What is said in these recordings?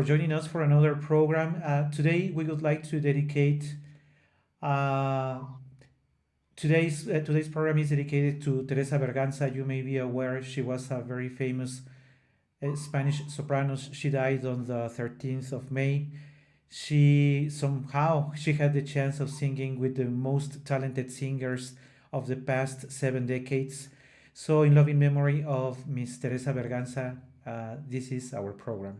joining us for another program. Today, we would like to dedicate uh, today's program is dedicated to Teresa Berganza. You may be aware she was a very famous Spanish soprano. She died on the 13th of May. She had the chance of singing with the most talented singers of the past 7 decades. So, in loving memory of Miss Teresa Berganza, this is our program.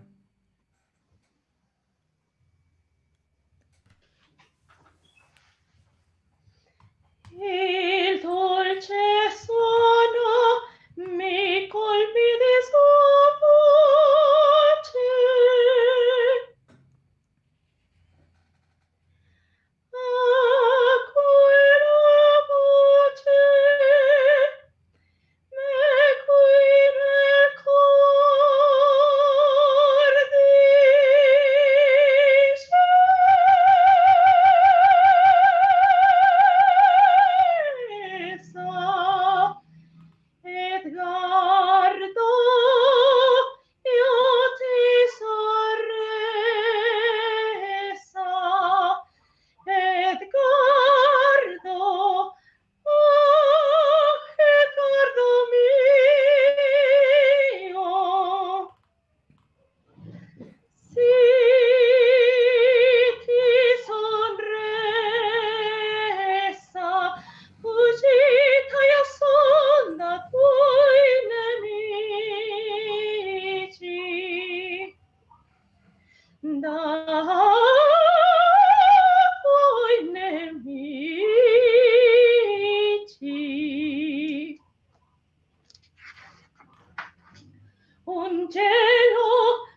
Il dolce suono mi colmi di sua voce. A quella voce me qui nel cor dice Edgardo, io ti sorresa, Edgardo, oh, Edgardo mio, sì, ti sonresa, fuggita io son da tuoi nemici, da tuoi nemici. Un gelo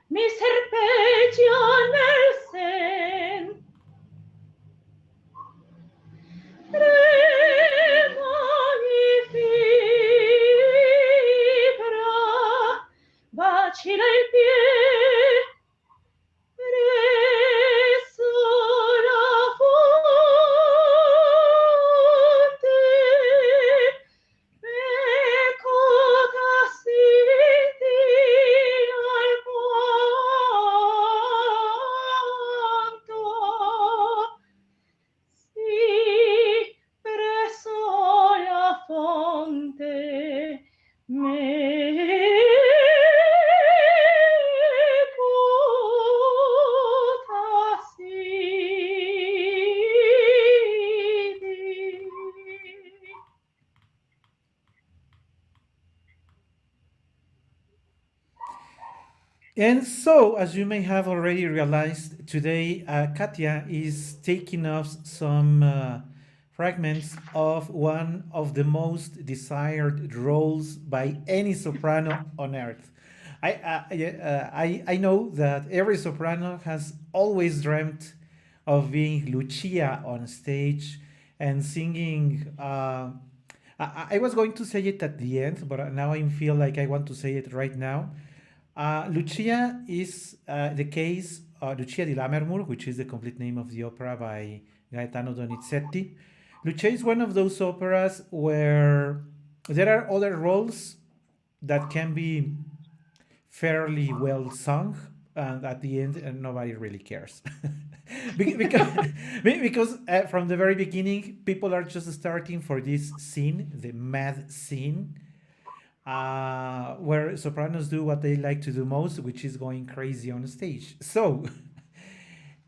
mi serpeggia nel sen. Trema mi fibra, vacilla il piede, presso la fonte, ecco tassiti al quanto. Sì, presso la fonte meco tassidi. And so, as you may have already realized, today Katya is taking us some fragments of one of the most desired roles by any soprano on earth. I know that every soprano has always dreamt of being Lucia on stage and singing. I was going to say it at the end, but now I feel like I want to say it right now. Lucia is the case, Lucia di Lammermoore, which is the complete name of the opera by Gaetano Donizetti. Lucia is one of those operas where there are other roles that can be fairly well sung, and at the end, nobody really cares. because because from the very beginning, people are just starting for this scene, the mad scene, where sopranos do what they like to do most, which is going crazy on stage. So,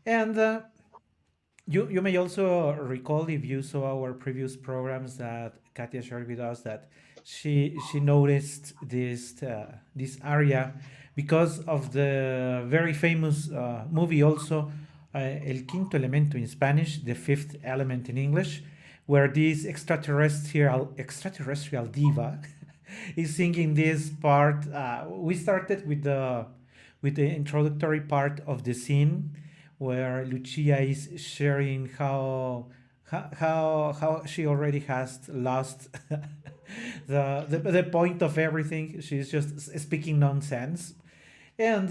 and you may also recall, if you saw our previous programs, that Katia shared with us that she noticed this aria because of the very famous movie also, El Quinto Elemento in Spanish, the fifth element in English, where this extraterrestrial diva is singing this part. We started with the introductory part of the scene where Lucia is sharing how she already has lost the point of everything. She's just speaking nonsense, and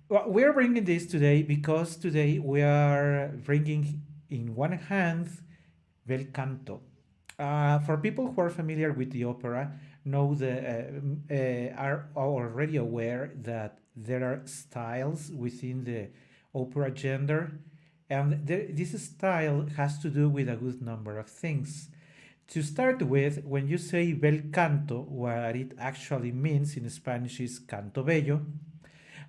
we're bringing this today because today we are bringing in one hand bel canto. For people who are familiar with the opera, know are already aware that there are styles within the opera gender, and this style has to do with a good number of things. To start with, when you say bel canto, what it actually means in Spanish is canto bello,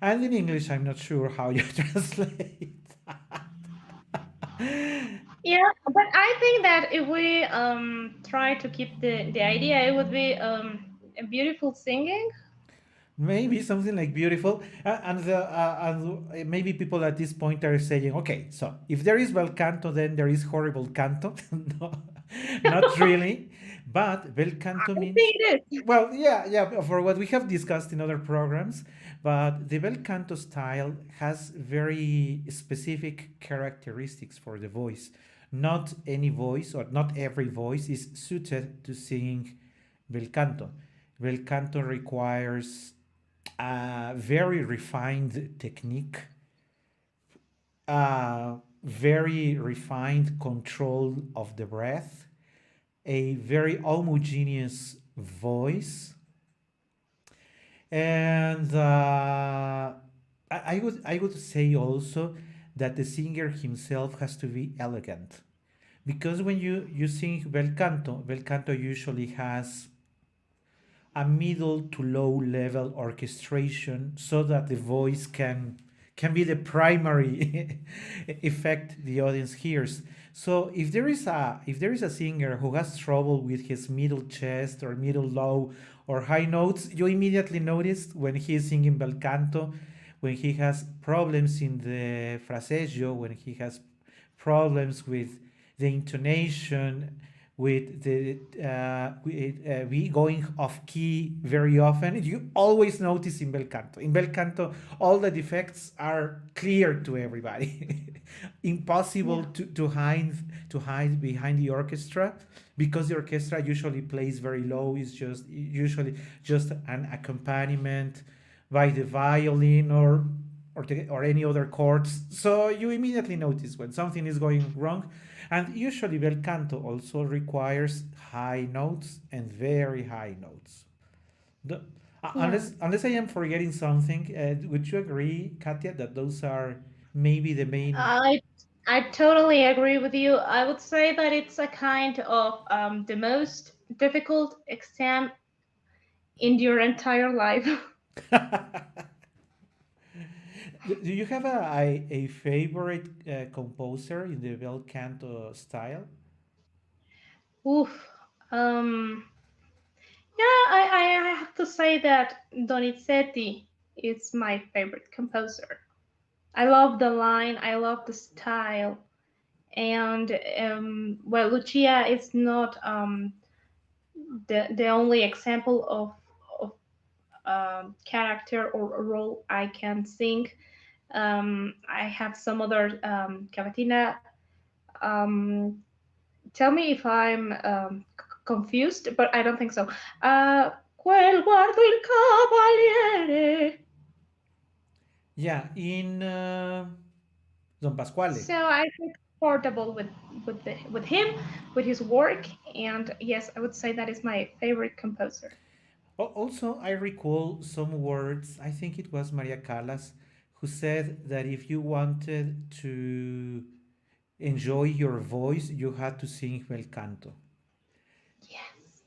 and in English, I'm not sure how you translate. Yeah, but I think that if we try to keep the idea, it would be a beautiful singing. Maybe something like beautiful, and maybe people at this point are saying, okay, so if there is bel canto, then there is horrible canto. No, not really, but bel canto I means, think it is. well, yeah, for what we have discussed in other programs, but the bel canto style has very specific characteristics for the voice. Not any voice or not every voice is suited to sing bel canto. Bel canto requires a very refined technique, a very refined control of the breath, a very homogeneous voice, and I would say also that the singer himself has to be elegant, because when you sing bel canto usually has a middle to low level orchestration so that the voice can be the primary effect the audience hears. So if there is a singer who has trouble with his middle chest or middle low or high notes, you immediately notice when he is singing bel canto, when he has problems in the fraseggio, when he has problems with the intonation, with the we going off key very often. You always notice in bel canto. In bel canto, all the defects are clear to everybody. Impossible Yeah. to hide behind the orchestra, because the orchestra usually plays very low. It's just usually just an accompaniment by the violin or any other chords. So you immediately notice when something is going wrong. And usually bel canto also requires high notes and very high notes. The- Yeah. unless I am forgetting something, would you agree, Katia, that those are maybe the main? I I totally agree with you. I would say that it's a kind of the most difficult exam in your entire life. Do you have a favorite composer in the bel canto style? Oof. Um, yeah, I have to say that Donizetti is my favorite composer. I love the line, I love the style, and well, Lucia is not the only example of character or role I can sing. I have some other cavatina. Um, Tell me if I'm confused, but I don't think so. Quel guardo il cavaliere. Yeah, in Don Pasquale. So I feel comfortable with him, with his work, and yes, I would say that is my favorite composer. Also, I recall some words. I think it was Maria Callas who said that if you wanted to enjoy your voice, you had to sing bel canto. Yes,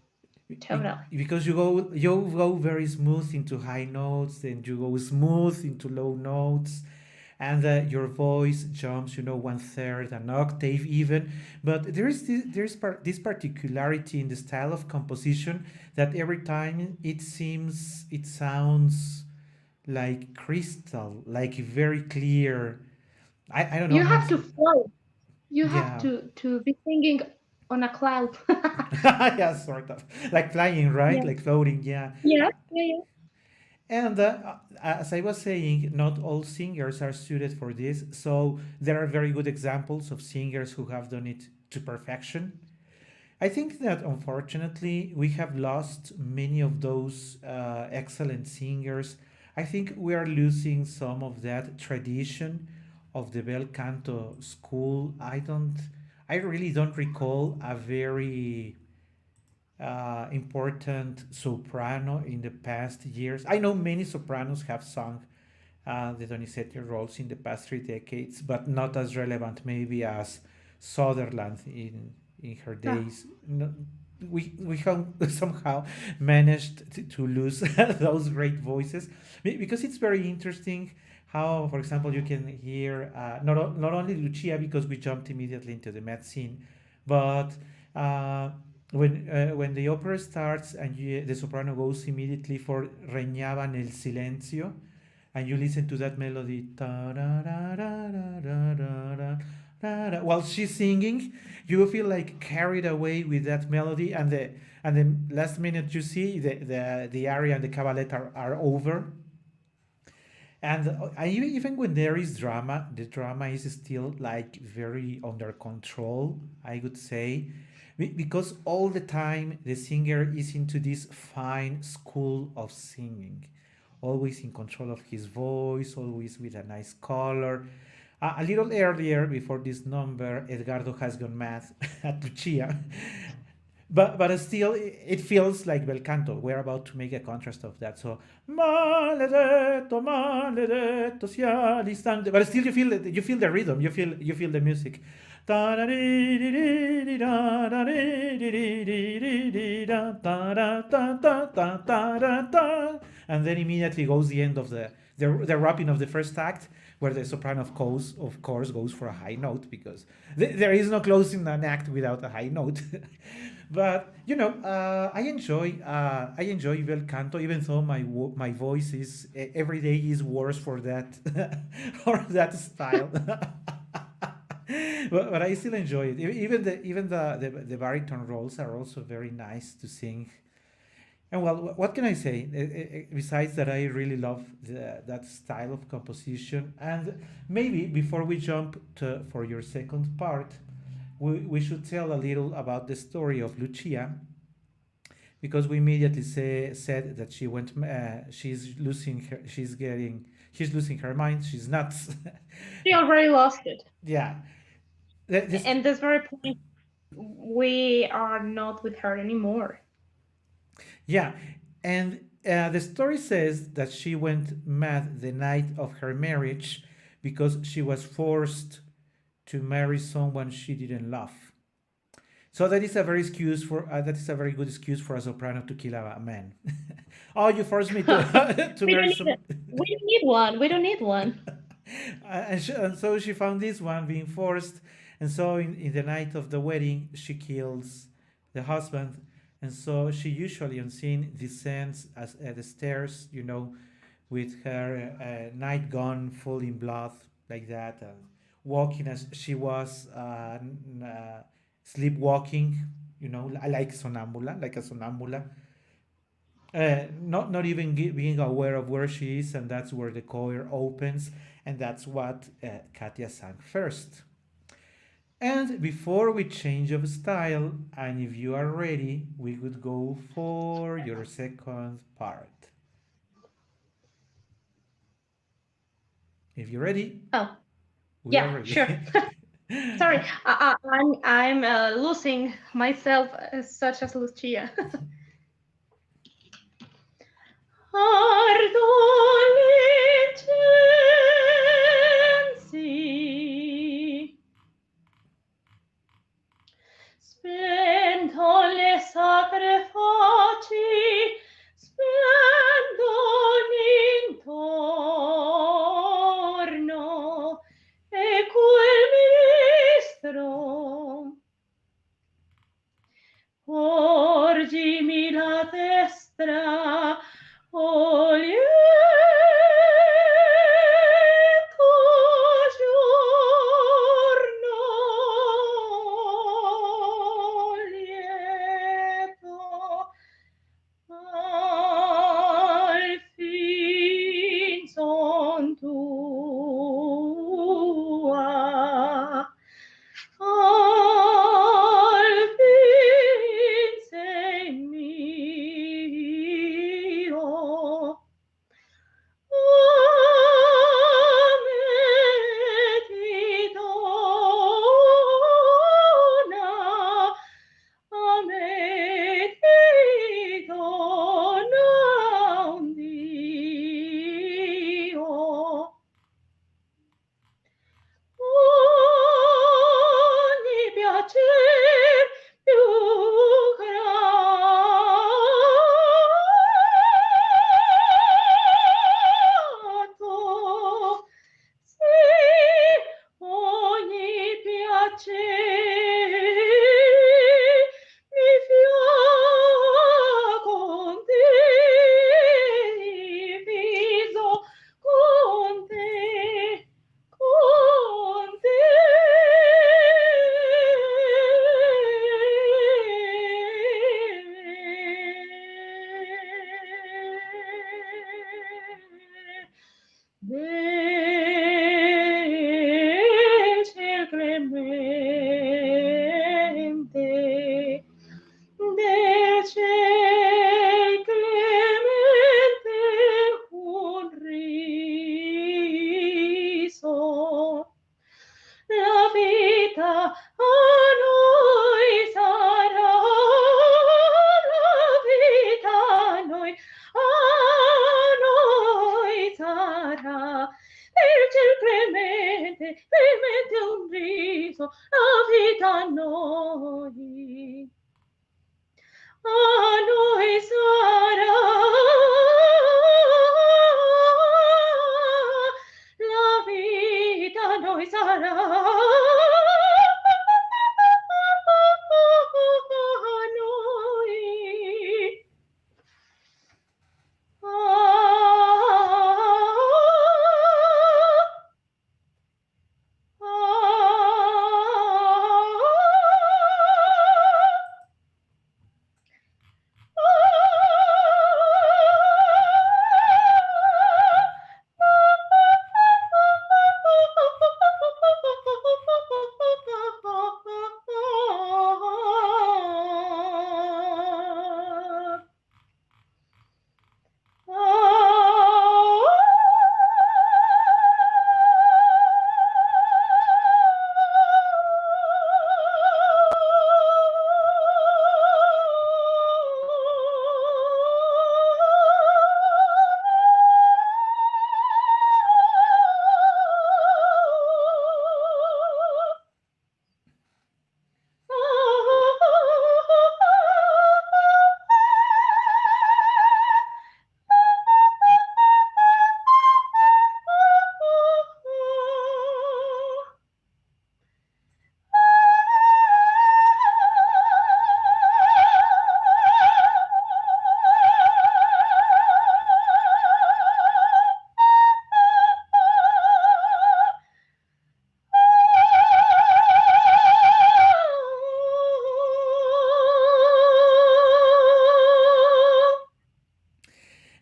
totally. Because you go very smooth into high notes, and you go smooth into low notes, and your voice jumps, 1/3 an octave even. But this particularity in the style of composition, that every time it sounds like crystal, like very clear. I don't know You how have to. to flow. You have Yeah. to be singing on a cloud. Yeah, sort of like flying, right? Yeah. Like floating. Yeah. Yeah. Yeah. And as I was saying, not all singers are suited for this. So there are very good examples of singers who have done it to perfection. I think that unfortunately we have lost many of those excellent singers. I think we are losing some of that tradition of the bel canto school. I really don't recall important soprano in the past years. I know many sopranos have sung the Donizetti roles in the past 3 decades, but not as relevant maybe as Sutherland in her Ah, days. No, we have somehow managed to lose those great voices because it's very interesting how, for example, you can hear not only Lucia because we jumped immediately into the Met scene, but uh, when the opera starts and the soprano goes immediately for Regnava nel silenzio, and you listen to that melody while she's singing, you feel like carried away with that melody, and the last minute you see the aria and the cavalette are over, and even when there is drama, the drama is still like very under control, I would say, because all the time the singer is into this fine school of singing, always in control of his voice, always with a nice color. A little earlier, before this number, Edgardo has gone mad at Lucia, but still it feels like bel canto. We're about to make a contrast of that. So maledetto, maledetto sia l'istante, but still you feel the rhythm, you feel the music. And then immediately goes the end of the wrapping of the first act, where the soprano of course goes for a high note, because there is no closing an act without a high note. But I enjoy bel canto, even though my voice is every day is worse for that for that style. But I still enjoy it. Even the baritone roles are also very nice to sing. And well, what can I say? Besides that, I really love that style of composition. And maybe before we jump for your second part, we should tell a little about the story of Lucia, because we immediately said that she's losing her mind. She's nuts. she already lost it. Yeah. This, And this very point, we are not with her anymore. yeah, and the story says that she went mad the night of her marriage because she was forced to marry someone she didn't love. So that is a very good excuse for a soprano to kill a man. Oh, you forced me to to We don't marry need some. it. We don't need one. We don't need one. And so she found this one being forced, and so in the night of the wedding she kills the husband, and so she usually on scene descends the stairs, with her night gown full in blood, like that, walking as she was sleepwalking, like a sonambula, not even being aware of where she is, and that's where the choir opens, and that's what Katia sang first. And before we change of style, and if you are ready, we could go for your second part. If you're ready, Oh, we are yeah, ready. sure. Sorry, I'm losing myself such as Lucia. Ardolescensi, spento le sacre faci, splendon intorno, e quel ministro porgimi la destra, o lieto giorno, lieto verismo, la vita a noi sarà, la vita a noi sarà, a noi.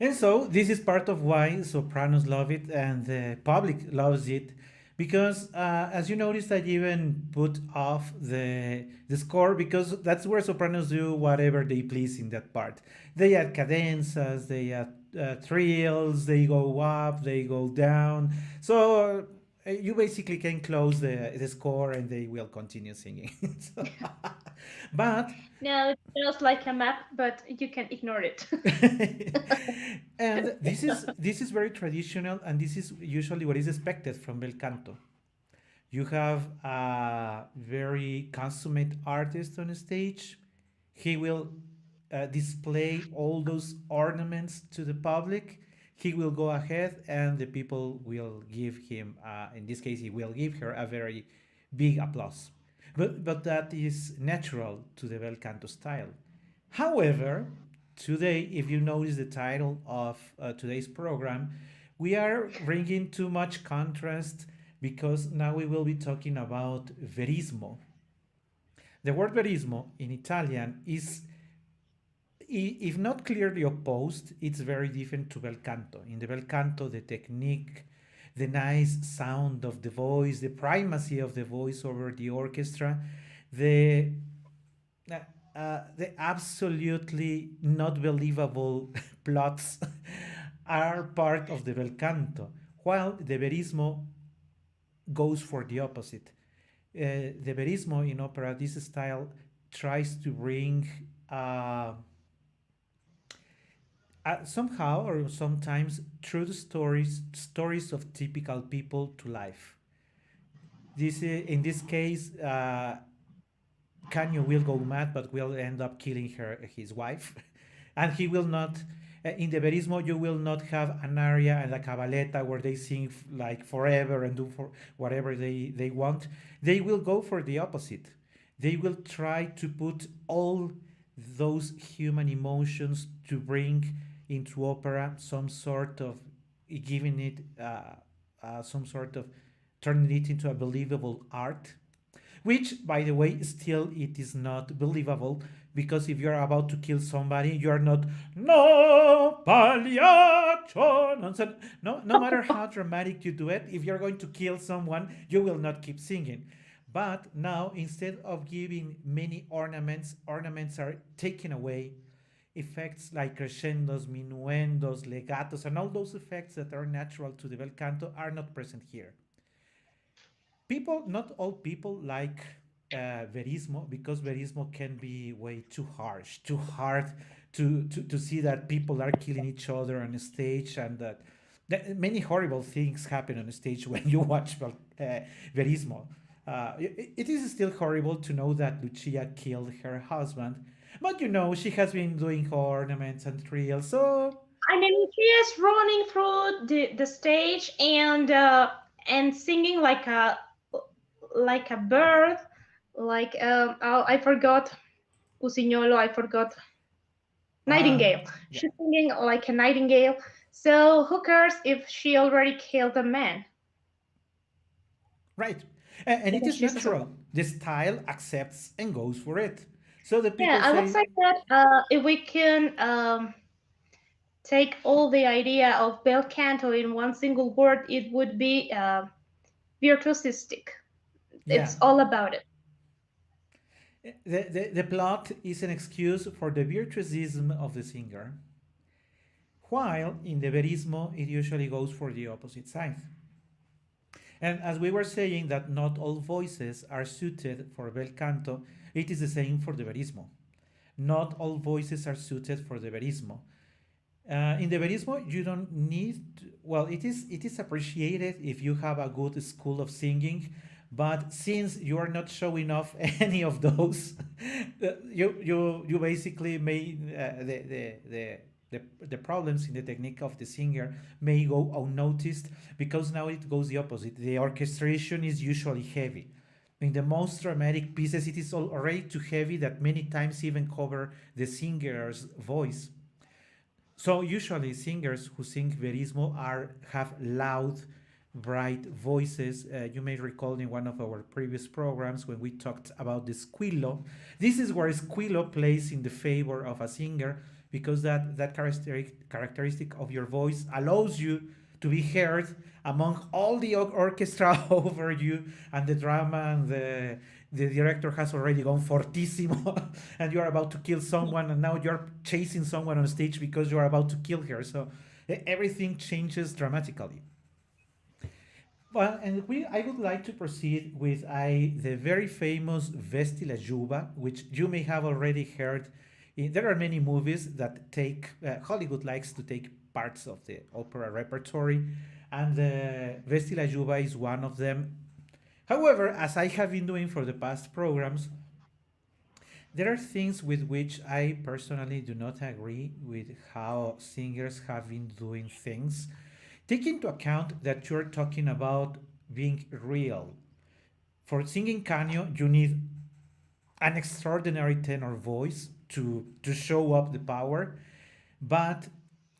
And so this is part of why sopranos love it and the public loves it, because as you noticed, I even put off the score because that's where sopranos do whatever they please in that part. They add cadenzas, they add trills, they go up, they go down. So you basically can close the score and they will continue singing. So, but No, it feels like a map, but you can ignore it. and this is very traditional, and this is usually what is expected from bel canto. You have a very consummate artist on stage. He will display all those ornaments to the public. He will go ahead, and the people will give him, in this case, he will give her a very big applause. But that is natural to the bel canto style. However, today, if you notice the title of today's program, we are bringing too much contrast because now we will be talking about verismo. The word verismo in Italian is, if not clearly opposed, it's very different to bel canto. In the bel canto, the technique, the nice sound of the voice, the primacy of the voice over the orchestra, the the absolutely not believable plots are part of the bel canto, while the verismo goes for the opposite. The verismo in opera, this style tries to bring somehow or sometimes true stories of typical people to life. This in this case, Canio will go mad, but will end up killing his wife, and he will not. In the verismo, you will not have an aria and a cabaletta where they sing like forever and do for whatever they want. They will go for the opposite. They will try to put all those human emotions to bring into opera some sort of giving it some sort of turning it into a believable art, which by the way still it is not believable, because if you're about to kill somebody, you're not no pagliaccio nonsense. No matter how dramatic you do it, if you're going to kill someone, you will not keep singing. But now, instead of giving many ornaments are taken away. Effects like crescendos, minuendos, legatos, and all those effects that are natural to the bel canto are not present here. People, not all people like verismo, because verismo can be way too harsh, too hard to see that people are killing each other on stage, and that many horrible things happen on stage when you watch verismo. It is still horrible to know that Lucia killed her husband, but you know she has been doing ornaments and trills, so I mean, she is running through the stage and singing like a bird, like oh, I forgot Usignolo, I forgot ah, nightingale. yeah, She's singing like a nightingale. So who cares if she already killed a man right. And it because is she's a soprano? natural. The style accepts and goes for it. So the Yeah, people I would say, say that if we can take all the idea of bel canto in one single word, it would be virtuosistic. yeah, It's all about it. the plot is an excuse for the virtuosism of the singer, while in the verismo it usually goes for the opposite side. And as we were saying that not all voices are suited for bel canto, it is the same for the verismo. Not all voices are suited for the verismo. In the verismo, you don't need. Well, it is appreciated if you have a good school of singing, but since you are not showing off any of those, you basically may the problems in the technique of the singer may go unnoticed because now it goes the opposite. The orchestration is usually heavy. In the most dramatic pieces, it is already too heavy that many times even cover the singer's voice. So usually singers who sing verismo are have loud, bright voices. You may recall in one of our previous programs when we talked about the squillo. This is where squillo plays in the favor of a singer because that characteristic of your voice allows you to be heard among all the orchestra over you and the drama and the director has already gone fortissimo and you're about to kill someone and now you're chasing someone on stage because you're about to kill her, so everything changes dramatically. Well, and I would like to proceed with the very famous Vesti La Juba, which you may have already heard. There are many movies that take, Hollywood likes to take parts of the opera repertoire, and Vesti La Juba is one of them. However, as I have been doing for the past programs, there are things with which I personally do not agree with how singers have been doing things. Take into account that you're talking about being real. For singing Canio, you need an extraordinary tenor voice to show up the power, but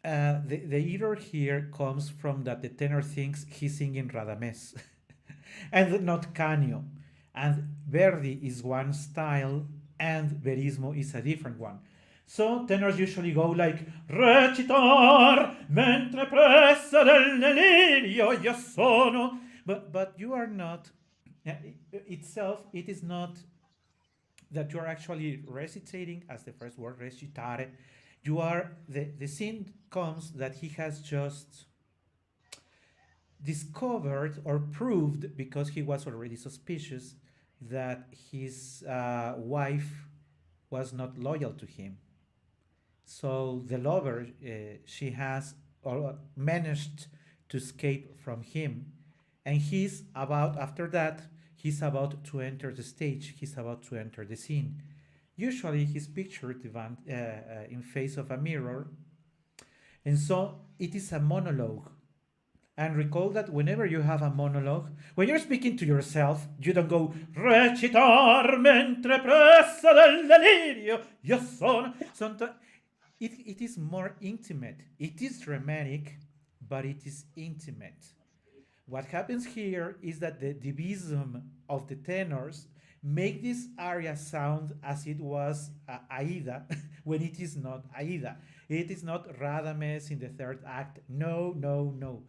the error here comes from that the tenor thinks he's singing Radames and not Canio. And Verdi is one style and Verismo is a different one. So tenors usually go like recitar mentre pressa del delirio io sono, but you are not itself. It is not that you are actually recitating as the first word recitare. You are the scene comes that he has just discovered or proved because he was already suspicious that his wife was not loyal to him. So the lover she has or managed to escape from him, and he's about after that he's about to enter the stage. He's about to enter the scene. Usually he's pictured in face of a mirror, and so it is a monologue. And recall that whenever you have a monologue, when you're speaking to yourself, you don't go recitar mentre pressa del delirio io sono. Sometimes it is more intimate. It is dramatic, but it is intimate. What happens here is that the divism of the tenors make this aria sound as it was Aida when it is not Aida. It is not Radames in the third act. No, no, no.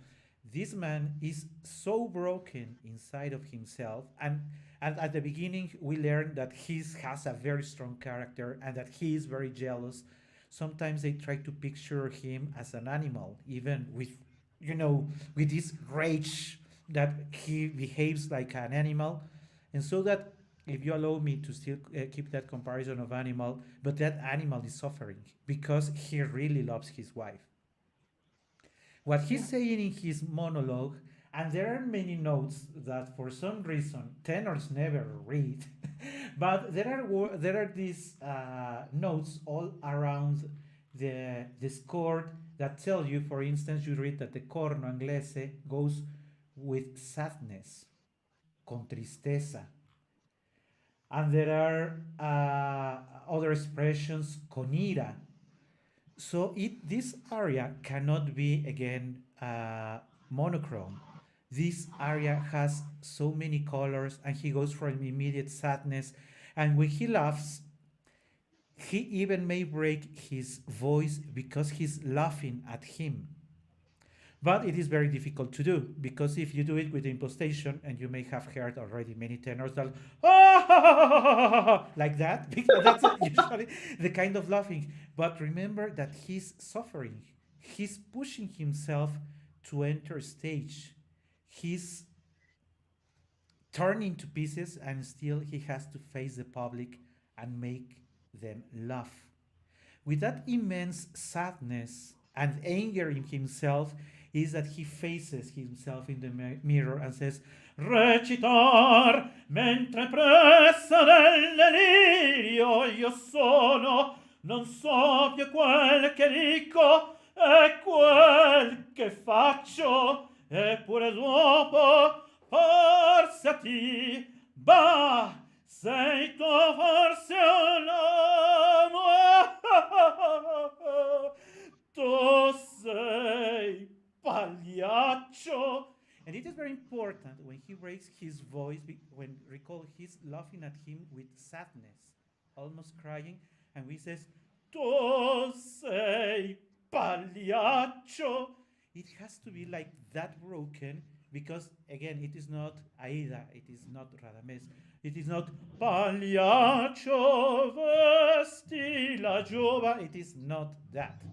This man is so broken inside of himself, and at the beginning we learn that he has a very strong character and that he is very jealous. Sometimes they try to picture him as an animal, even with this rage that he behaves like an animal. And so that, if you allow me to still keep that comparison of animal, but that animal is suffering because he really loves his wife. What he's Yeah. saying in his monologue And there are many notes that for some reason tenors never read, but there are these notes all around the score that tell you, for instance, you read that the corno inglese goes with sadness, con tristeza, and there are other expressions, con ira. So this aria cannot be again monochrome. This aria has so many colors, and he goes from immediate sadness. And when he laughs, he even may break his voice because he's laughing at him. But it is very difficult to do because if you do it with impostation, and you may have heard already many tenors that like that, because that's usually the kind of laughing. But remember that he's suffering. He's pushing himself to enter stage. He's turning to pieces, and still he has to face the public and make them laugh. With that immense sadness and anger in himself, is that he faces himself in the mirror and says, Recitar mentre pressa del delirio io sono, non so più quel che dico e quel che faccio, eppure dopo forse a ti, bah, sei tu forse un uomo, tu sei Paggliaci. And it is very important when he breaks his voice, when recall he's laughing at him with sadness, almost crying, and he says, Tu sei Paggliaci. It has to be like that broken because, again, it is not Aida, it is not Radames, it is not Paggliaci, Vesti La Juba, it is not that.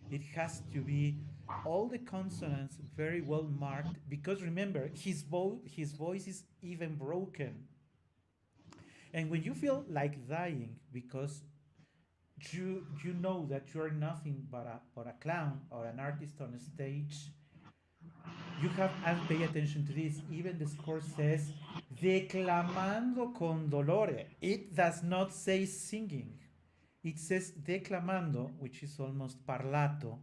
It has to be all the consonants very well marked because remember his voice is even broken, and when you feel like dying because you know that you are nothing but a clown or an artist on a stage, you have and pay attention to this. Even the score says declamando con dolore. It does not say singing, it says declamando, which is almost parlato.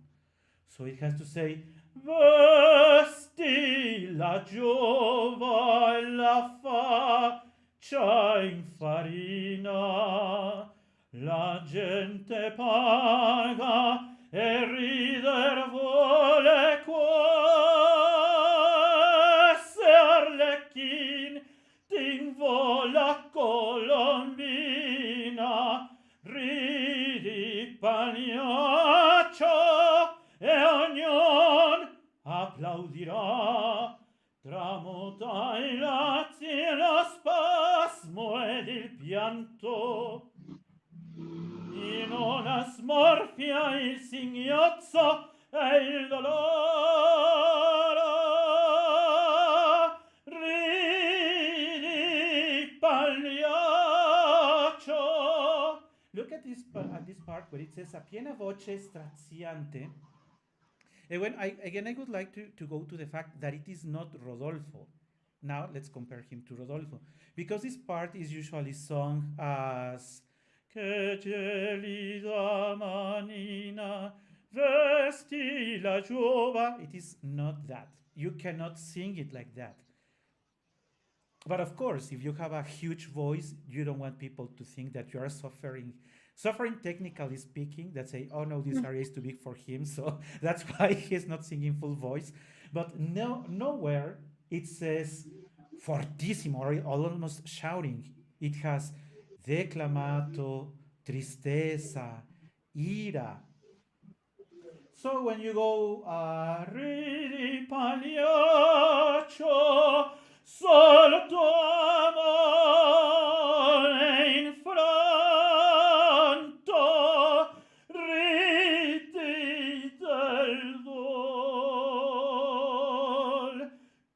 So it has to say, Vesti la giova e la faccia in farina, la gente paga e rider vuole qua, se arlecchin t'invola colombina, ridi pagliaccio, e ognuno applaudirà, tramuta i lati lo spasmo ed il pianto, in una smorfia il singhiozzo e il dolore, ridi pagliaccio. Look at this part where it says a piena voce straziante. And when I would like to go to the fact that it is not Rodolfo. Now let's compare him to Rodolfo. Because this part is usually sung as Che gelida manina vesti la giova. It is not that. You cannot sing it like that. But of course, if you have a huge voice, you don't want people to think that you are suffering. Suffering, technically speaking, that say, oh no, this area is too big for him, so that's why he's not singing full voice. But nowhere it says fortissimo or almost shouting. It has declamato, tristeza, ira. So when you go, ridi pagliaccio, solo tuo amore in fronto, ridi del dol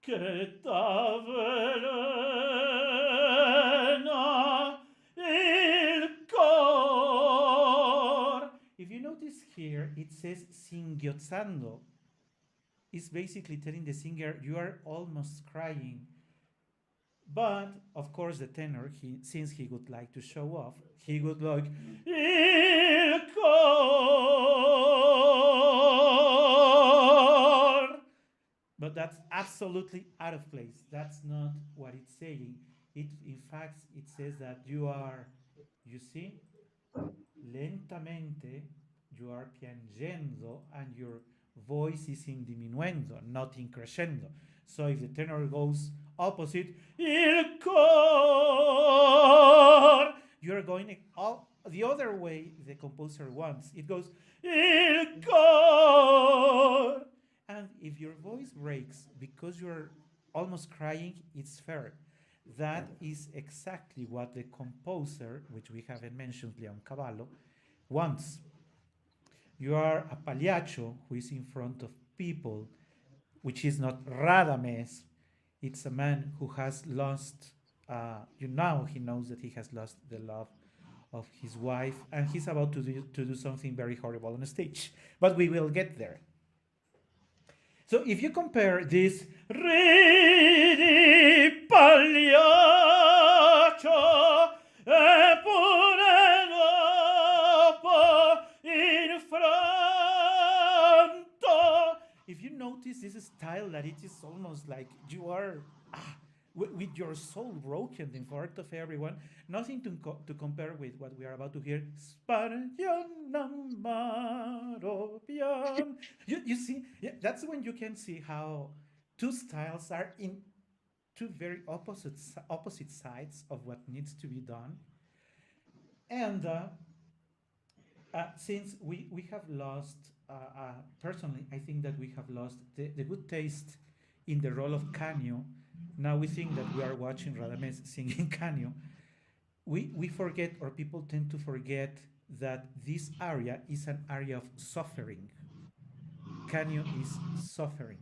che t'avvelena il cor. If you notice here, it says singhiozzando. is basically telling the singer you are almost crying. But of course, the tenor, since he would like to show off, he would like il cor. But that's absolutely out of place. That's not what it's saying. It, in fact, it says that you are, you see, lentamente, you are piangendo, and your voice is in diminuendo, not in crescendo. So if the tenor goes opposite, il cor, you're going all the other way the composer wants. It goes il cor. And if your voice breaks because you're almost crying, it's fair. That is exactly what the composer, which we haven't mentioned, Leoncavallo, wants. You are a pagliaccio who is in front of people, which is not Radames. It's a man who has lost, now he knows that he has lost the love of his wife, and he's about to do something very horrible on stage. But we will get there. So if you compare this re di pagliaccio e pure dopo in fronto, if you notice this style that it is almost like you are with your soul broken in front of everyone, nothing to compare with what we are about to hear. You see, yeah, that's when you can see how two styles are in two very opposite sides of what needs to be done. And since we have lost, personally, I think that we have lost the good taste in the role of Canio. Now we think that we are watching Radames singing Canio. We forget, or people tend to forget, that this aria is an aria of suffering. Canio is suffering,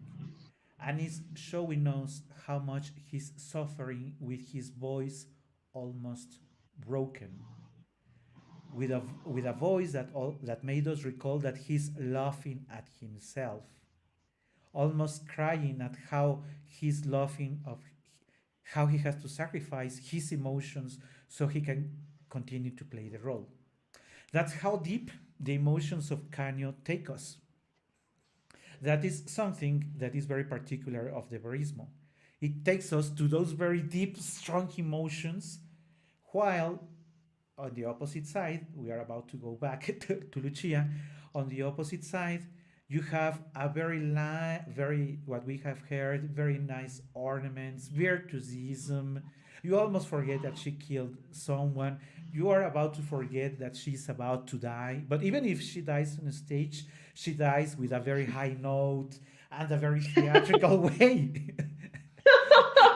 and is showing us how much he's suffering with his voice almost broken, with a voice that made us recall that he's laughing at himself, almost crying at how he's laughing of how he has to sacrifice his emotions so he can continue to play the role. That's how deep the emotions of Canio take us. That is something that is very particular of the verismo. It takes us to those very deep, strong emotions, while on the opposite side, we are about to go back to Lucia. On the opposite side, you have a very what we have heard, very nice ornaments, virtuosism. You almost forget that she killed someone. You are about to forget that she's about to die. But even if she dies on stage, she dies with a very high note and a very theatrical way.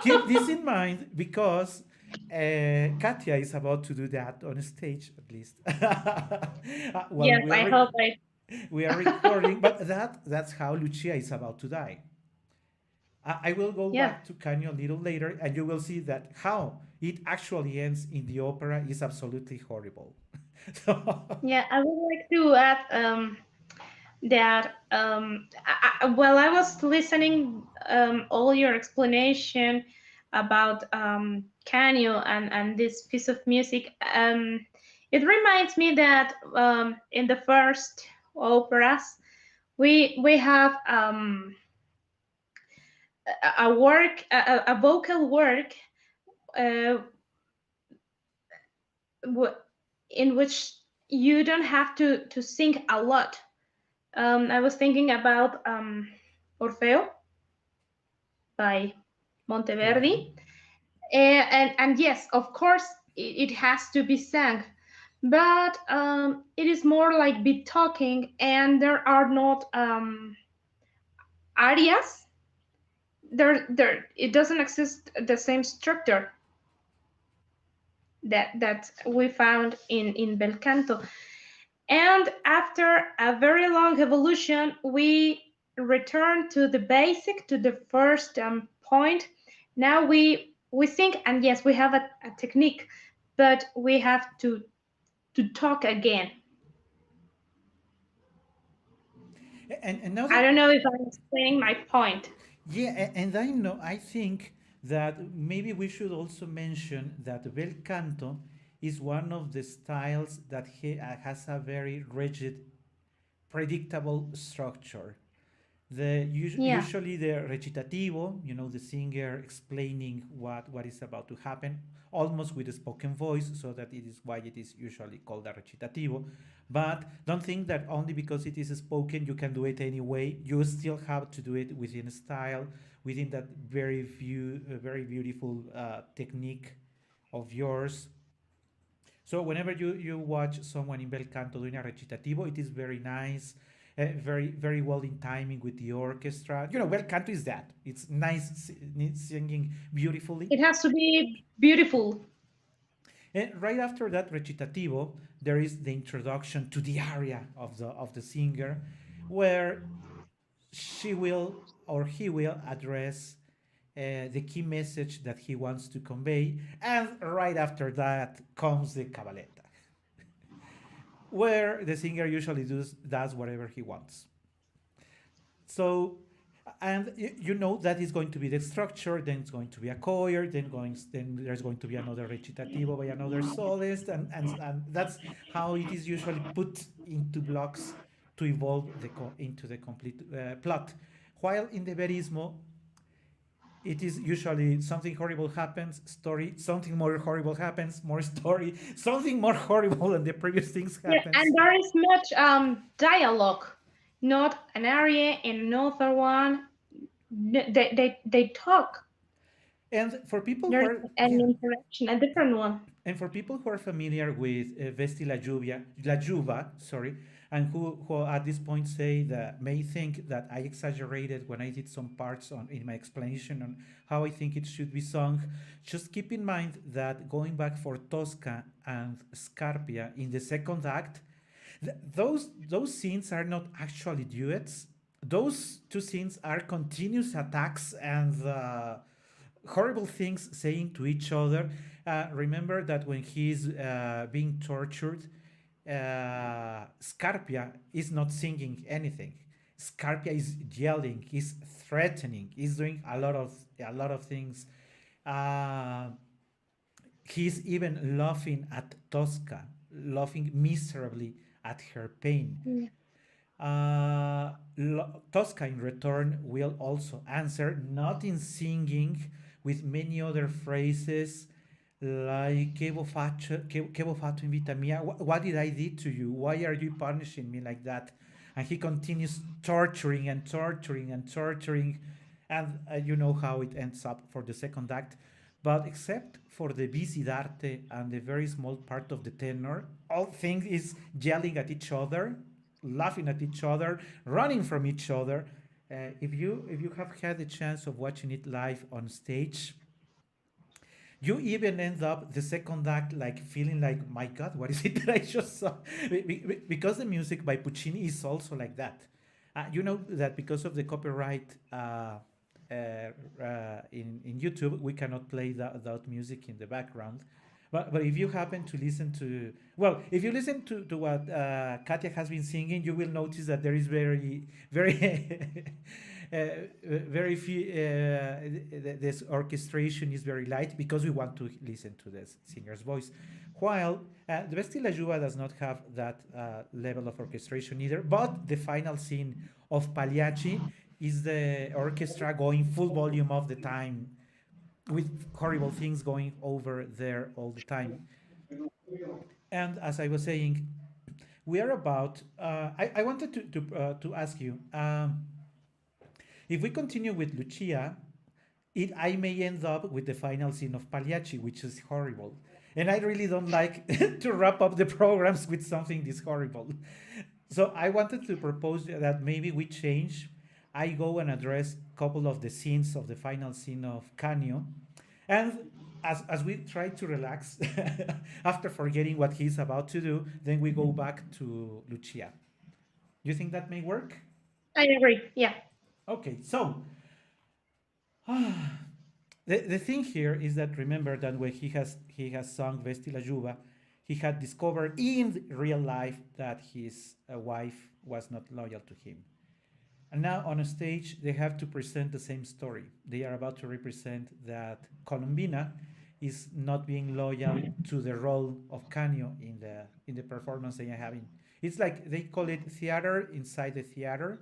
Keep this in mind, because Katya is about to do that on stage, at least. While Yes, I hope I. we are recording, but that's how Lucia is about to die. I will go Yeah, back to Canio a little later, and you will see that how it actually ends in the opera is absolutely horrible. So, yeah. I would like to add that while I was listening all your explanation about Canio and this piece of music, it reminds me that in the first operas we have a work, a vocal work uh, in which you don't have to sing a lot. I was thinking about Orfeo by Verdi. Monteverdi, and yes, of course, it has to be sung, but it is more like be talking, and there are not arias. There, it doesn't exist the same structure that we found in bel canto. And after a very long evolution, we return to the basic, to the first point. Now we think, and yes, we have a technique, but we have to talk again. And now I that don't know if I'm saying my point. yeah, and I think that maybe we should also mention that bel canto is one of the styles that has a very rigid, predictable structure. Yeah. Usually the recitativo, the singer explaining what is about to happen, almost with a spoken voice, so that it is why it is usually called a recitativo. But don't think that only because it is spoken you can do it anyway. You still have to do it within a style, within that very beautiful technique of yours. So whenever you watch someone in bel canto doing a recitativo, it is very nice, very well in timing with the orchestra. Bel canto is that. It's nice singing beautifully. It has to be beautiful. And right after that recitativo, there is the introduction to the aria of the singer, where she will or he will address the key message that he wants to convey, and right after that comes the cabaletta, where the singer usually does whatever he wants. So, and you know that is going to be the structure. Then it's going to be a choir. Then there's going to be another recitativo by another soloist, and that's how it is usually put into blocks to evolve into the complete plot. While in the verismo, it is usually something horrible happens, story, something more horrible happens, more story, something more horrible than the previous things Yeah, happens. and there is much dialogue, not an area and another one. They talk. And for people who There's are, an yeah, interaction, a different one. and for people who are familiar with Vesti La Juba, sorry, and who at this point say that may think that I exaggerated when I did some parts in my explanation on how I think it should be sung, just keep in mind that going back for Tosca and Scarpia in the second act, those scenes are not actually duets. Those two scenes are continuous attacks and horrible things saying to each other. Remember that when he's being tortured, Scarpia is not singing anything. Scarpia is yelling, is threatening, is doing a lot of things. Uh, he's even laughing at Tosca, laughing miserably at her pain. Yeah. Tosca, in return, will also answer, not in singing, with many other phrases like che vo fatto in vita mia? What did I do to you? Why are you punishing me like that? And he continues torturing and torturing and torturing. And you know how it ends up for the second act. But except for the busy d'arte and the very small part of the tenor, all things is yelling at each other, laughing at each other, running from each other. If you have had the chance of watching it live on stage, you even end up the second act like feeling like, my God, what is it that I just saw? Because the music by Puccini is also like that. You know that because of the copyright in YouTube, we cannot play that music in the background. But if you happen to listen to, well, if you listen to what Katia has been singing, you will notice that there is very very few. This orchestration is very light because we want to listen to the singer's voice. While the Vesti La Juba does not have that level of orchestration either, but the final scene of Paggliaci is the orchestra going full volume of the time with horrible things going over there all the time. And as I was saying, we are about. I wanted to ask you if we continue with Lucia, I may end up with the final scene of Pagliacci, which is horrible. And I really don't like to wrap up the programs with something this horrible. So I wanted to propose that maybe we change. I go and address a couple of the scenes of the final scene of Canio. And as we try to relax after forgetting what he's about to do, then we go back to Lucia. You think that may work? I agree. Yeah. Okay, so the thing here is that remember that when he has sung Vesti La Juba, he had discovered in real life that his wife was not loyal to him. And now on a stage, they have to present the same story. They are about to represent that Colombina is not being loyal to the role of Canio in the performance they are having. It's like they call it theater inside the theater.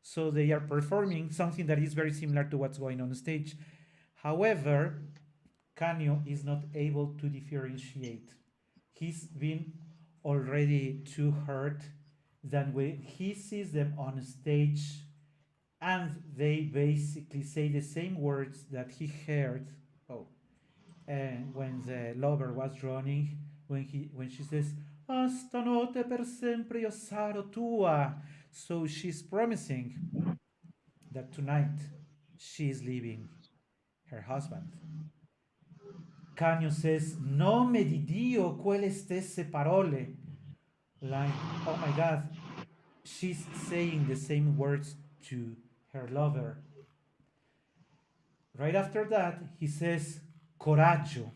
So they are performing something that is very similar to what's going on stage. However, Canio is not able to differentiate. He's been already too hurt that when he sees them on stage and they basically say the same words that he heard. Oh, and when the lover was running, when she says "Hasta notte per sempre io sarò tua," so she's promising that tonight she is leaving her husband. Canio says, "Nome di Dio, quelle stesse parole." Like, oh my God, she's saying the same words to her lover. Right after that, he says, "Coraggio."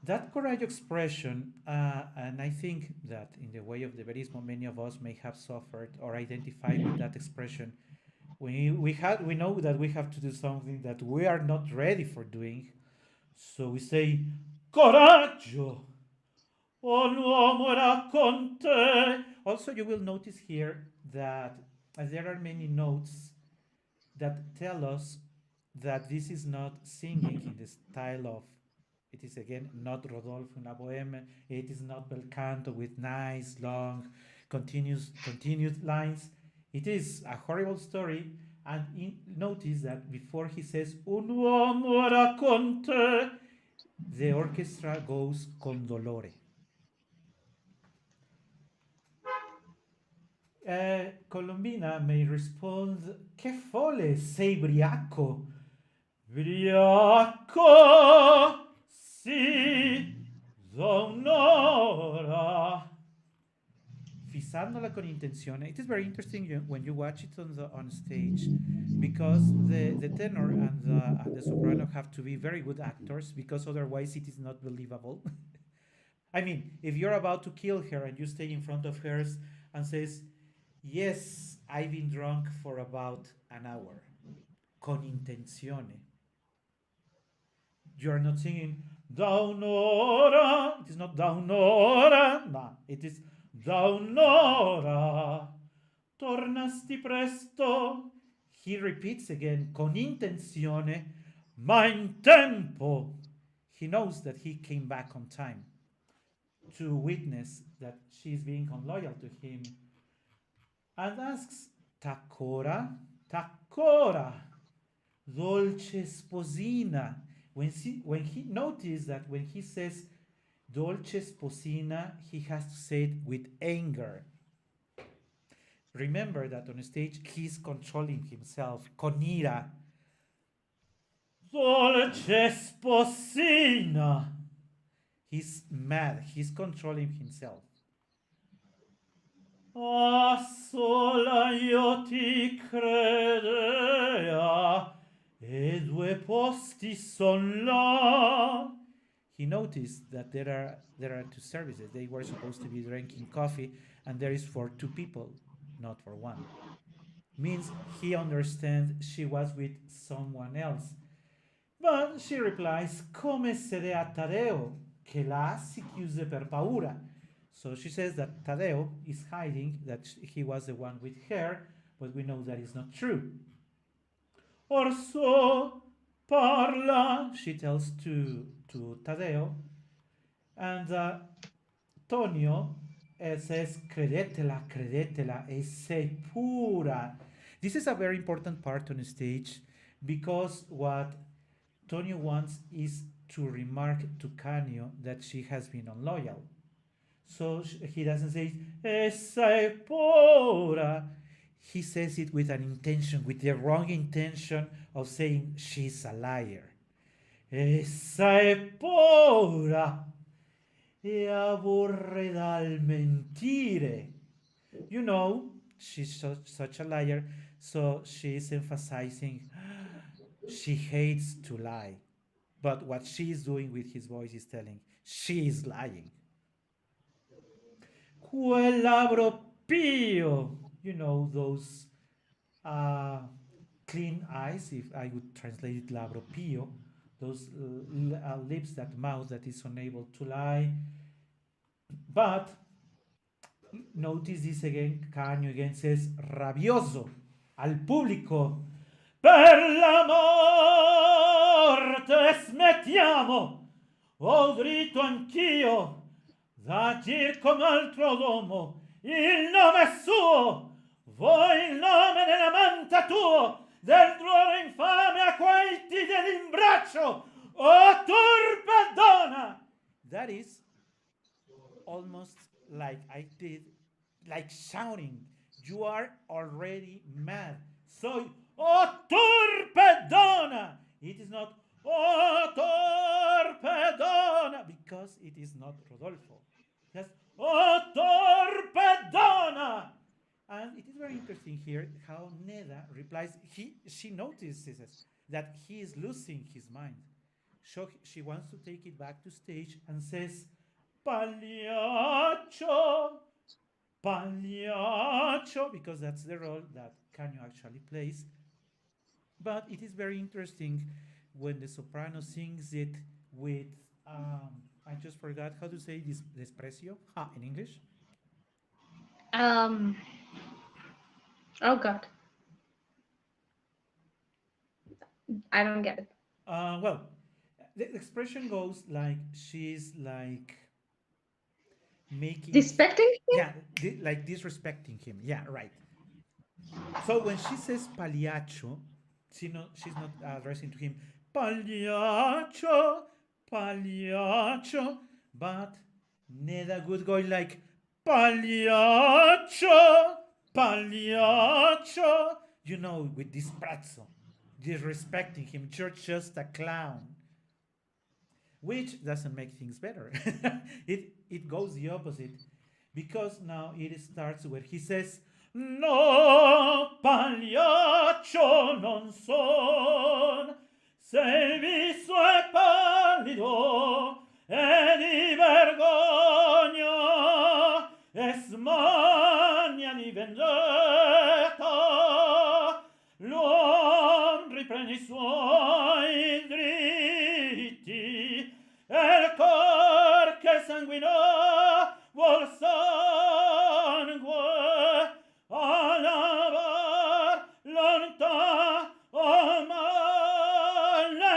That courage expression, and I think that in the way of the verismo, many of us may have suffered or identified with that expression. We know that we have to do something that we are not ready for doing, so we say, "Coraggio, un uomo era con te." Also, you will notice here that there are many notes that tell us that this is not singing in the style of, it is again not Rodolfo in La Boheme, it is not bel canto with nice long continued lines. It is a horrible story, and notice that before he says un uomo era con te, the orchestra goes con dolore. Colombina may respond, "Che folle, sei briaco." Briaco, sì, da un'ora. Fissándola con intenzione. It is very interesting when you watch it on stage, because the tenor and the soprano have to be very good actors, because otherwise it is not believable. I mean, if you're about to kill her and you stay in front of her and says, "Yes, I've been drunk for about an hour," con intenzione. You are not singing "da un'ora." It is not "da un'ora." No, it is "da un'ora. Tornasti presto." He repeats again con intenzione, ma in tempo. He knows that he came back on time to witness that she is being unloyal to him, and asks, "T'ancora? T'ancora? Dolce sposina." When he noticed that when he says "dolce sposina," he has to say it with anger. Remember that on stage he's controlling himself. Con ira. "Dolce sposina." He's mad. He's controlling himself. "Ah, sola io ti credea, e due posti son là." He noticed that there are two services. They were supposed to be drinking coffee, and there is for two people, not for one. Means he understands she was with someone else. But she replies, "Come se a Taddeo, che là si chiuse per paura." So she says that Taddeo is hiding, that he was the one with her, but we know that is not true. "Orso parla," she tells to Taddeo, and Tonio says, "Credetela, credetela, e sei pura." This is a very important part on stage, because what Tonio wants is to remark to Canio that she has been unloyal. So he doesn't say "essa è pura." He says it with an intention, with the wrong intention of saying she's a liar. "Essa è pura e aborre dal mentire." You know, she's such a liar, so she's emphasizing she hates to lie. But what she is doing with his voice is telling she is lying. "Quell'abro pio." those uh, clean eyes, if I would translate it labropio, those lips, that mouth that is unable to lie. But notice this again, Canio again says, rabioso al pubblico, per la morte smettiamo, ho diritto anch'io d'agir come altro uomo, il nome è suo, voi il nome dell'amante tuo, del druolo infame a quel ti dell'imbraccio, o turpe donna. That is almost like I did, like shouting, you are already mad. So, oh turpe donna! It is not, oh torpe donna, because it is not Rodolfo. Yes, oh torpe donna! And it is very interesting here how Neda replies. She notices that he is losing his mind. So she wants to take it back to stage and says, Pagliaccio, Pagliaccio, because that's the role that Canio actually plays. But it is very interesting when the soprano sings it with, I just forgot how to say this, desprecio in English. Um. Oh God, I don't get it. Well, the expression goes like she's like making, Disrespecting him? yeah, like disrespecting him. Yeah, right. So when she says Pagliaccio, she's not addressing to him Pagliaccio, Pagliaccio, but Neda would go like Pagliaccio, Pagliaccio, with this prazzo, disrespecting him. You're just a clown, which doesn't make things better. it goes the opposite, because now it starts where he says, no pagliaccio non son, se il viso è pallido e di vergogna e smania di vendetta, l'uom riprende i suoi dritti e il cor che sanguina vuol sangue a lavar l'onta o maledetta.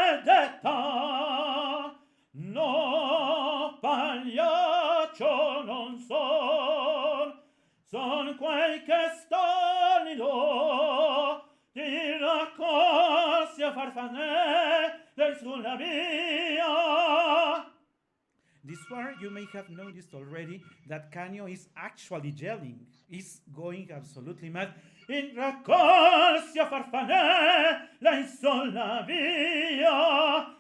No pagliaccio non son quei che stolido ti raccolsi a farfanelle sulla via. This part you may have noticed already that Canio is actually yelling. He's going absolutely mad. In raccolsia farfanella sulla via.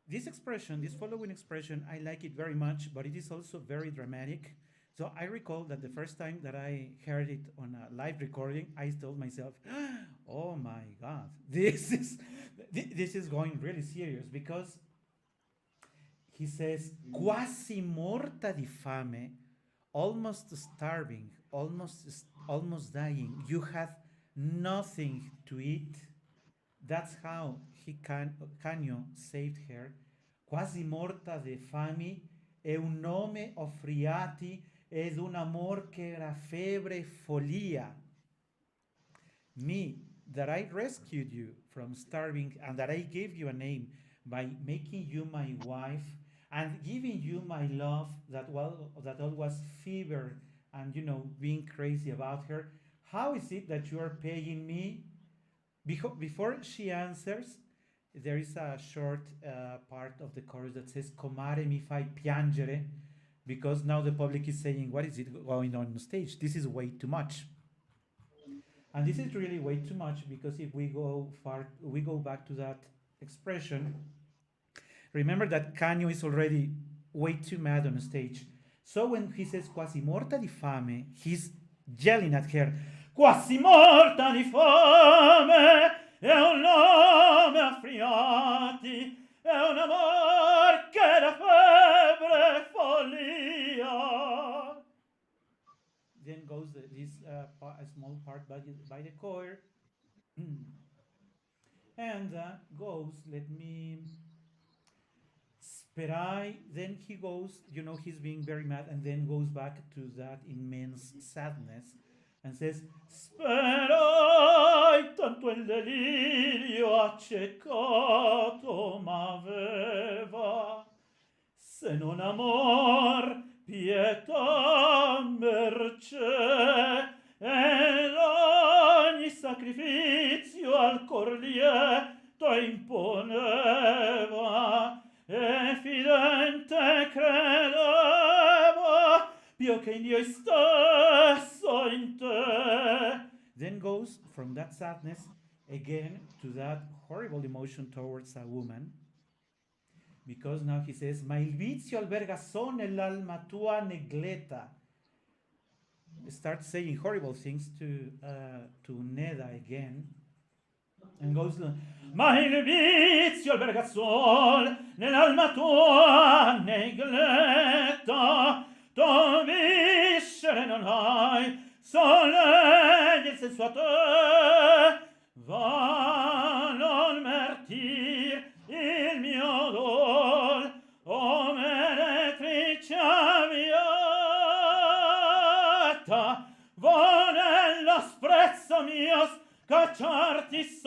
This expression, this following expression, I like it very much, but it is also very dramatic. So I recall that the first time that I heard it on a live recording, I told myself, "Oh my God, this is going really serious," because he says, quasi morta di fame, almost starving, almost dying. You have nothing to eat. That's how Canio saved her. Quasi morta di fame, e un nome offriati ed un amor che era febbre folia. Me, that I rescued you from starving and that I gave you a name by making you my wife and giving you my love that all was fever and being crazy about her. How is it that you are paying me? Before she answers, there is a short part of the chorus that says "Comare mi fai piangere," because now the public is saying, "What is it going on stage? This is way too much." And this is really way too much, because if we go back to that expression. Remember that Canio is already way too mad on stage. So when he says quasi morta di fame, he's yelling at her, quasi morta di fame, è un nome affriati, è un amor che da febbre follia. Then goes the this a small part by the choir, and goes. Let me Sperai, then he goes, he's being very mad, and then goes back to that immense sadness and says, Sperai, tanto il delirio accecato m'aveva, se non amor, pietà, mercè, ed ogni sacrificio al cor lieto imponeva, Evidente credevo più che in Dio stesso in te. Then goes from that sadness again to that horrible emotion towards a woman, because now he says, ma il vizio alberga so nell'alma tua negleta. Starts saying horrible things to Neda again. And goes, ma il vizio alberga sol nell'alma tua negletta, tu viscere non hai, sole del senso a te, va non mertir il mio dol, o meretrice aviata, va nello sprezzo mio cacciarti sotto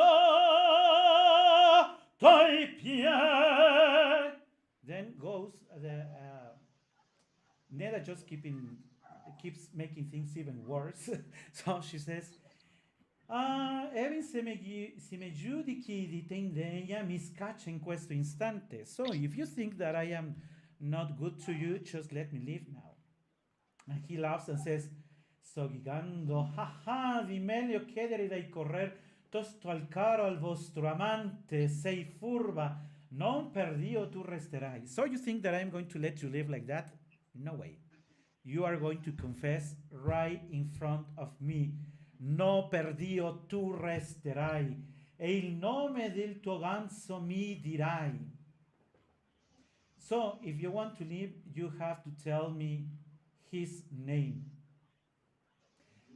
i piedi. Then goes Neda just keeps making things even worse. So she says, Evin se me giudichi di tendegna mi scaccia in questo istante. So if you think that I am not good to you, just let me leave now. And he laughs and says, Soghigando, di meglio chiedere dai correr tosto al caro al vostro amante, sei furba, non per Dio tu resterai. So you think that I'm going to let you live like that? No way. You are going to confess right in front of me. No per Dio tu resterai, e il nome del tuo ganzo mi dirai. So if you want to live, you have to tell me his name.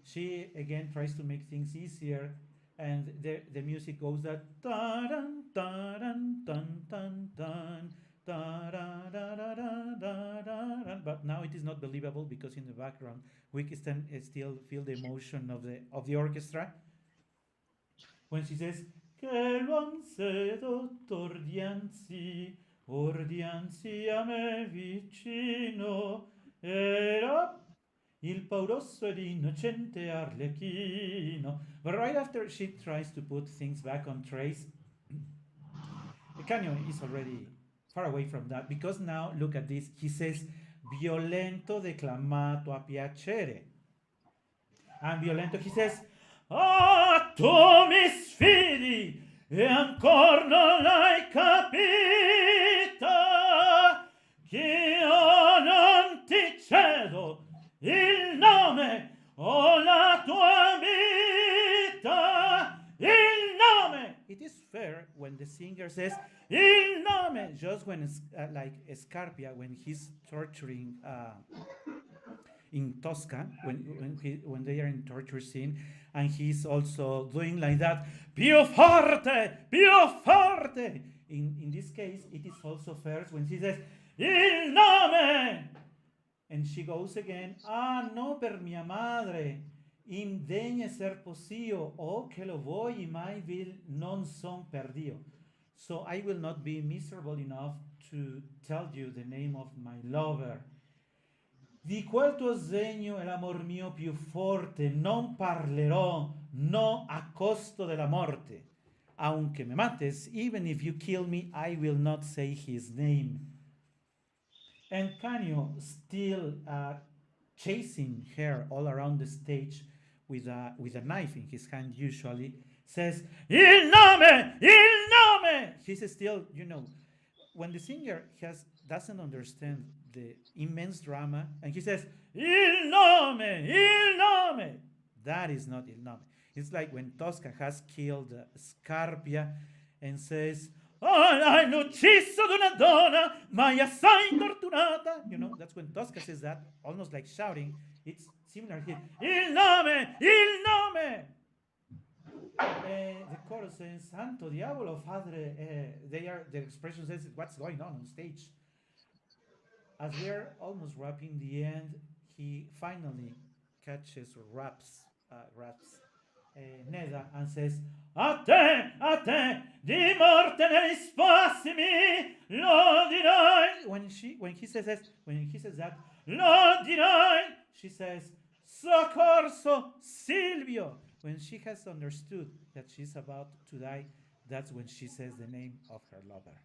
She again tries to make things easier, and the music goes that ta-dun, ta-dun, dun, dun, dun, ta-da-da-da-da-da-da-da. But now it is not believable because in the background we can still feel the emotion of the orchestra when she says che l'uom sedotto ordianzi a me vicino era il pauroso ed innocente arlecchino. But right after she tries to put things back on trace, Canio is already far away from that, because now look at this. He says violento declamato a piacere. And violento, he says, ah, tu mi sfidi e ancora non l'hai capita, che io non ti cedo il nome o la tua vita, il nome. It is fair when the singer says il nome, just when it's like Scarpia, when he's torturing in Tosca, when they are in torture scene, and he's also doing like that, più forte, più forte. In this case, it is also fair when he says il nome. And she goes again, ah, no per mia madre, indegne ser posio, o che lo voi mai vil non son per Dio. So I will not be miserable enough to tell you the name of my lover. Di quel tuo segno è l'amor mio più forte, non parlerò, no a costo della morte. Aunque me mates, even if you kill me, I will not say his name. And Canio, still chasing her all around the stage with a knife in his hand usually, says, Il nome! Il nome! He's still, when the singer doesn't understand the immense drama, and he says, Il nome! Il nome! That is not Il nome. It's like when Tosca has killed Scarpia and says, Oh, l'hanno ucciso d'una donna, mai assai torturata. That's when Tosca says that, almost like shouting. It's similar here. Il nome, il nome. The chorus says, Santo Diavolo, Padre. The expression says, what's going on stage? As we're almost wrapping the end, he finally catches or raps Neda and says, a te, di morte ne rispossimi, lo dirai. When he says that, lo dirai, she says, soccorso Silvio. When she has understood that she's about to die, that's when she says the name of her lover.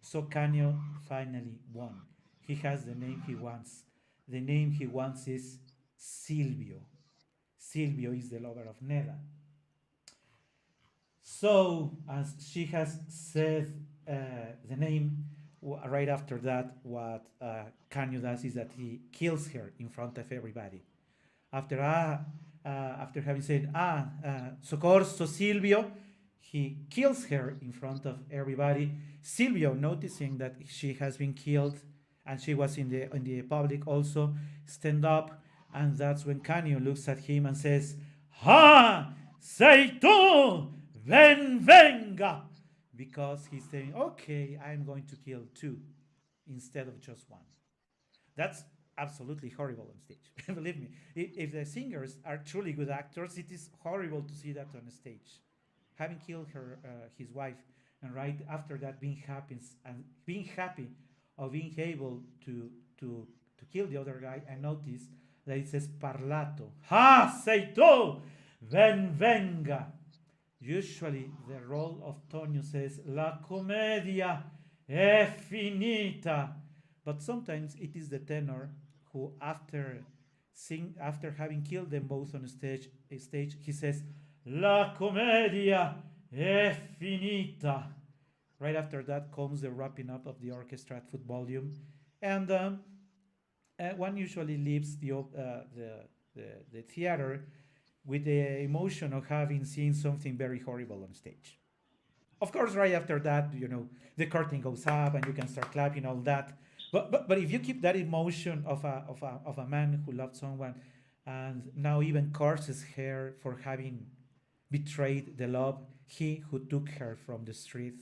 So Canio finally won. He has the name he wants. The name he wants is Silvio. Silvio is the lover of Neda. So, as she has said the name, right after that, what Canio does is that he kills her in front of everybody. After after having said soccorso Silvio, he kills her in front of everybody. Silvio, noticing that she has been killed and she was in the public, also stand up, and that's when Canio looks at him and says, "Ha, sei tu, venga," because he's saying, "Okay, I'm going to kill two instead of just one." That's absolutely horrible on stage. Believe me, if the singers are truly good actors, it is horrible to see that on stage. Having killed his wife, and right after that being happy of being able to kill the other guy, I notice that it says parlato. Ha, sei tu, venga. Usually the role of Tonio says la commedia è finita, but sometimes it is the tenor who, after having killed them both on stage, he says la commedia è finita. Right after that comes the wrapping up of the orchestra at full volume, and one usually leaves the theater with the emotion of having seen something very horrible on stage. Of course, right after that, the curtain goes up and you can start clapping, all that. But if you keep that emotion of a man who loved someone and now even curses her for having betrayed the love, he who took her from the street.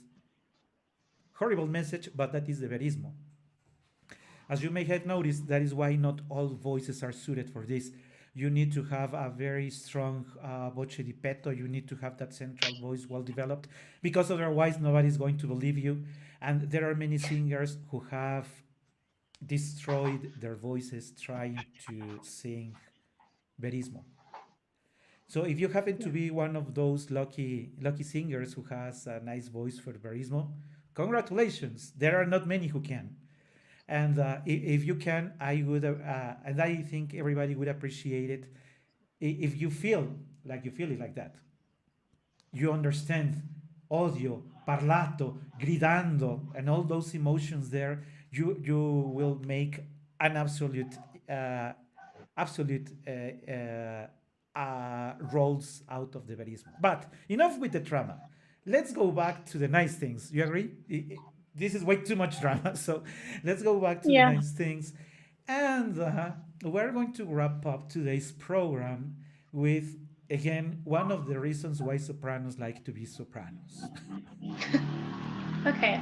Horrible message, but that is the verismo. As you may have noticed, that is why not all voices are suited for this. You need to have a very strong voce di petto. You need to have that central voice well developed, because otherwise nobody's going to believe you. And there are many singers who have destroyed their voices trying to sing verismo. So if you happen to be one of those lucky singers who has a nice voice for verismo, congratulations. There are not many who can. And if you can, I would, and I think everybody would appreciate it if you feel it like that. You understand odio, parlato, gridando, and all those emotions there. You will make an absolute rolls out of the verismo. But enough with the drama. Let's go back to the nice things. You agree? This is way too much drama. So let's go back to the Yeah. nice things. And we're going to wrap up today's program with, again, one of the reasons why sopranos like to be sopranos. Okay.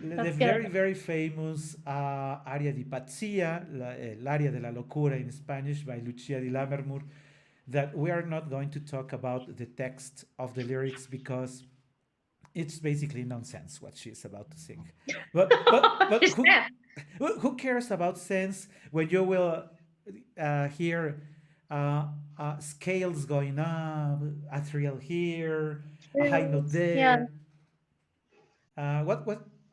The That's very, good. very famous aria di Patilla, l'Aria della Locura in Spanish by Lucia di Lammermoore, that we are not going to talk about the text of the lyrics because it's basically nonsense what she's about to sing. But She's dead. who cares about sense when you will hear scales going up, a trill here, a high note Yeah. there?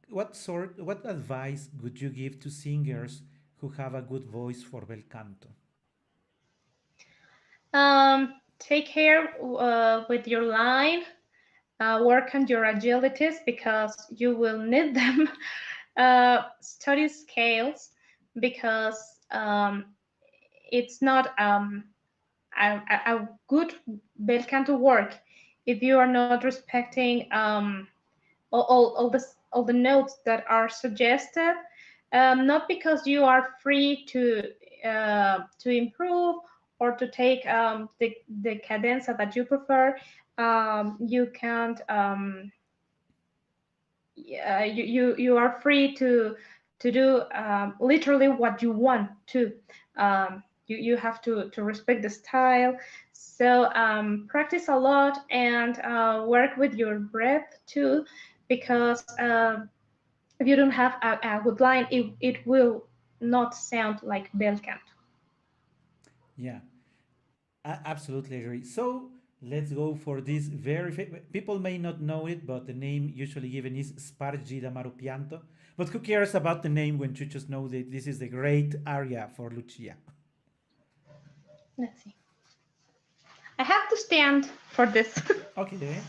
What advice would you give to singers who have a good voice for bel canto? Take care with your line. Work on your agilities because you will need them. Study scales because it's not a good bel canto work if you are not respecting all the notes that are suggested, not because you are free to improve or to take the cadenza that you prefer. You can't. You are free to do literally what you want to. You have to respect the style. So practice a lot and work with your breath too, because if you don't have a good line, it will not sound like bel canto. Yeah, absolutely agree. So let's go for this people may not know it, but the name usually given is Spargi da Marupianto. But who cares about the name when you just know that this is the great aria for Lucia? Let's see. I have to stand for this. Okay.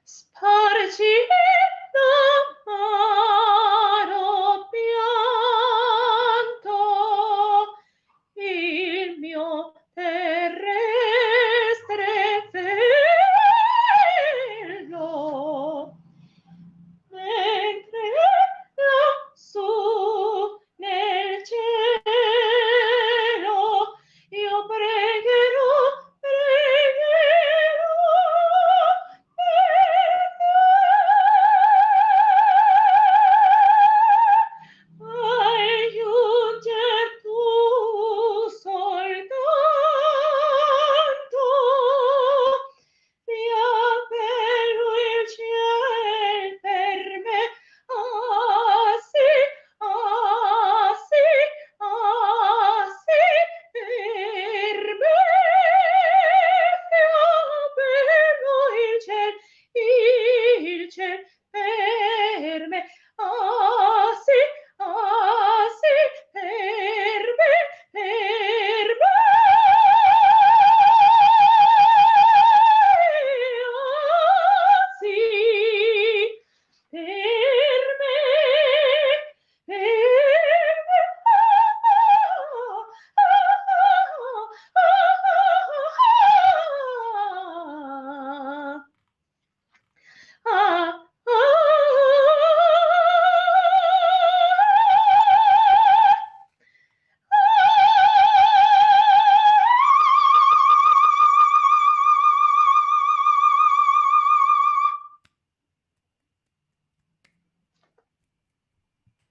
Spargito